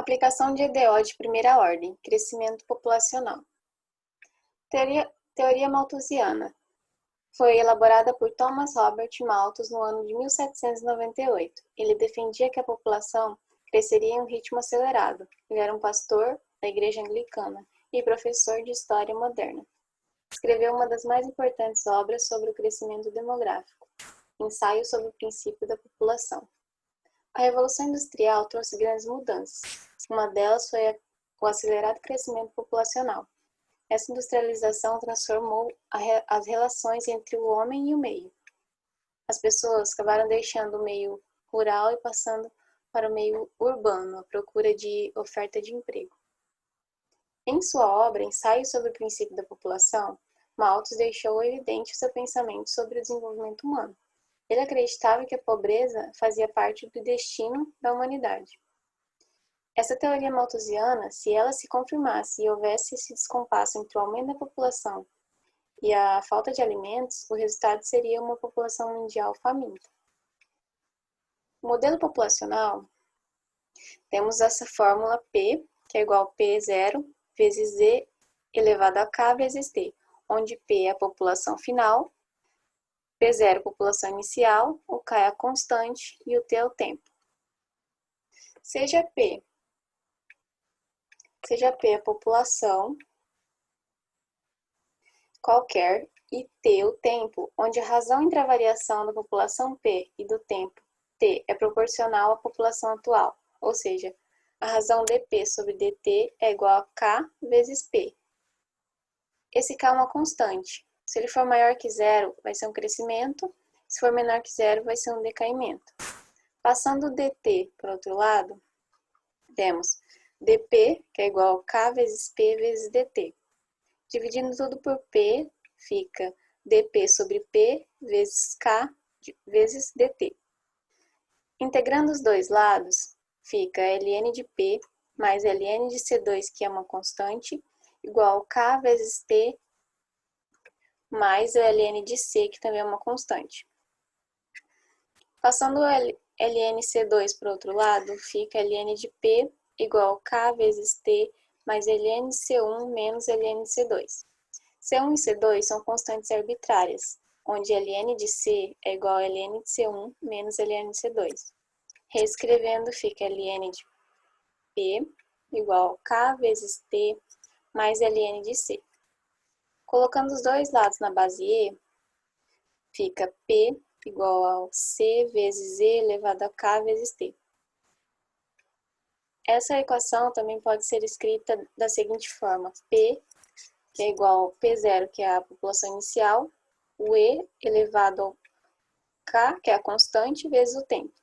Aplicação de EDO de primeira ordem, crescimento populacional. Teoria malthusiana. Foi elaborada por Thomas Robert Malthus no ano de 1798. Ele defendia que a população cresceria em um ritmo acelerado. Ele era um pastor da Igreja Anglicana e professor de História Moderna. Escreveu uma das mais importantes obras sobre o crescimento demográfico, Ensaio sobre o princípio da população. A Revolução Industrial trouxe grandes mudanças. Uma delas foi o acelerado crescimento populacional. Essa industrialização transformou as relações entre o homem e o meio. As pessoas acabaram deixando o meio rural e passando para o meio urbano, à procura de oferta de emprego. Em sua obra, Ensaio sobre o princípio da população, Malthus deixou evidente seu pensamento sobre o desenvolvimento humano. Ele acreditava que a pobreza fazia parte do destino da humanidade. Essa teoria malthusiana, se ela se confirmasse e houvesse esse descompasso entre o aumento da população e a falta de alimentos, o resultado seria uma população mundial faminta. No modelo populacional, temos essa fórmula P, que é igual a P0 vezes Z elevado a K vezes T, onde P é a população final, P0 é a população inicial, o K é a constante e o T é o tempo. Seja P a população qualquer e T o tempo, onde a razão entre a variação da população P e do tempo T é proporcional à população atual, ou seja, a razão dP sobre dt é igual a K vezes P. Esse K é uma constante. Se ele for maior que zero, vai ser um crescimento. Se for menor que zero, vai ser um decaimento. Passando o dt para o outro lado, temos dp, que é igual a K vezes P vezes dt. Dividindo tudo por P, fica dp sobre P vezes K vezes dt. Integrando os dois lados, fica ln de P mais ln de C2, que é uma constante, igual a K vezes T mais o ln de C, que também é uma constante. Passando o ln C2 para o outro lado, fica ln de P igual a K vezes T mais ln de C1 menos ln de C2. C1 e C2 são constantes arbitrárias, onde ln de C é igual a ln de C1 menos ln de C2. Reescrevendo, fica ln de P igual a K vezes T mais ln de C. Colocando os dois lados na base E, fica P igual ao C vezes E elevado a K vezes T. Essa equação também pode ser escrita da seguinte forma: P, que é igual ao P0, que é a população inicial, o E elevado ao K, que é a constante, vezes o tempo.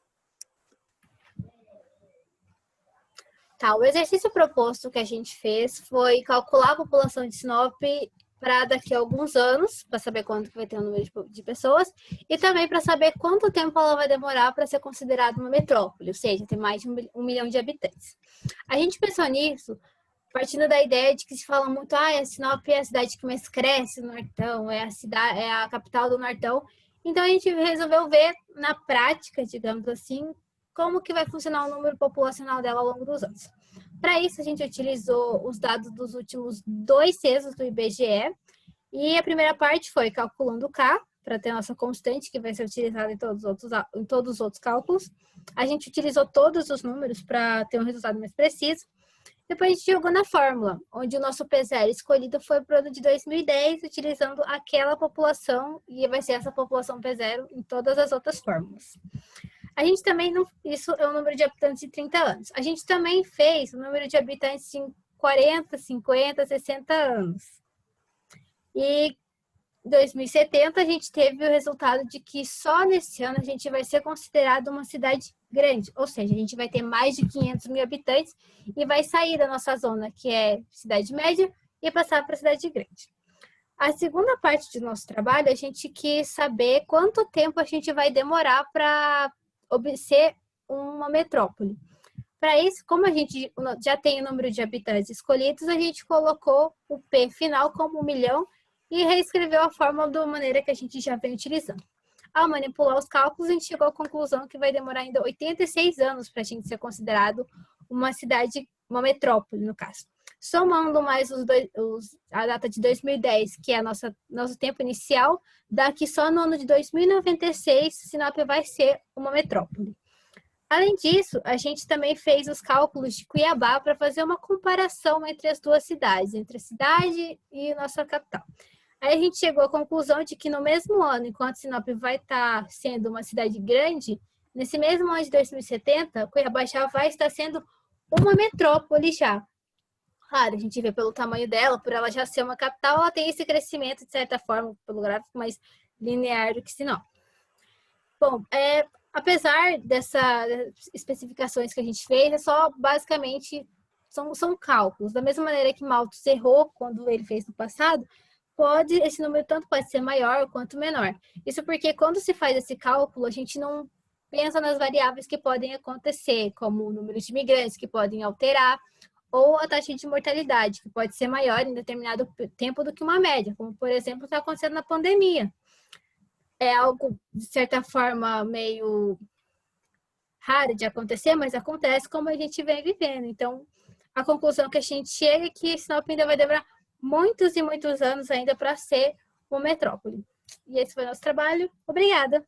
Tá, o exercício proposto que a gente fez foi calcular a população de Sinop para daqui a alguns anos, para saber quanto vai ter o número de pessoas, e também para saber quanto tempo ela vai demorar para ser considerada uma metrópole, ou seja, ter mais de 1 milhão de habitantes. A gente pensou nisso partindo da ideia de que se fala muito, a Sinop é a cidade que mais cresce no Nortão, é a capital do Nortão. Então a gente resolveu ver na prática, digamos assim, como que vai funcionar o número populacional dela ao longo dos anos. Para isso, a gente utilizou os dados dos últimos 2 censos do IBGE, e a primeira parte foi calculando o K, para ter a nossa constante, que vai ser utilizada em todos os outros cálculos. A gente utilizou todos os números para ter um resultado mais preciso. Depois a gente jogou na fórmula, onde o nosso P0 escolhido foi para o ano de 2010, utilizando aquela população, e vai ser essa população P0 em todas as outras fórmulas. A gente também, isso é o número de habitantes de 30 anos. A gente também fez o número de habitantes de 40, 50, 60 anos. E em 2070 a gente teve o resultado de que só nesse ano a gente vai ser considerado uma cidade grande. Ou seja, a gente vai ter mais de 500 mil habitantes e vai sair da nossa zona, que é cidade média, e passar para cidade grande. A segunda parte do nosso trabalho, a gente quis saber quanto tempo a gente vai demorar para ser uma metrópole. Para isso, como a gente já tem o número de habitantes escolhidos, a gente colocou o P final como 1 milhão e reescreveu a fórmula da maneira que a gente já vem utilizando. Ao manipular os cálculos, a gente chegou à conclusão que vai demorar ainda 86 anos para a gente ser considerado uma cidade uma metrópole, no caso. Somando mais a data de 2010, que é nosso tempo inicial, daqui só no ano de 2096, Sinop vai ser uma metrópole. Além disso, a gente também fez os cálculos de Cuiabá para fazer uma comparação entre as duas cidades, entre a cidade e nossa capital. Aí a gente chegou à conclusão de que no mesmo ano, enquanto Sinop vai estar sendo uma cidade grande, nesse mesmo ano de 2070, Cuiabá já vai estar sendo uma metrópole já. Claro, a gente vê pelo tamanho dela, por ela já ser uma capital, ela tem esse crescimento, de certa forma, pelo gráfico mais linear do que Sinop. Bom, apesar dessas especificações que a gente fez, é só basicamente são cálculos. Da mesma maneira que Malthus errou quando ele fez no passado, esse número tanto pode ser maior quanto menor. Isso porque quando se faz esse cálculo, a gente não pensa nas variáveis que podem acontecer, como o número de imigrantes que podem alterar, ou a taxa de mortalidade, que pode ser maior em determinado tempo do que uma média, como, por exemplo, está acontecendo na pandemia. É algo, de certa forma, meio raro de acontecer, mas acontece como a gente vem vivendo. Então, a conclusão que a gente chega é que Sinop ainda vai demorar muitos e muitos anos ainda para ser uma metrópole. E esse foi o nosso trabalho. Obrigada!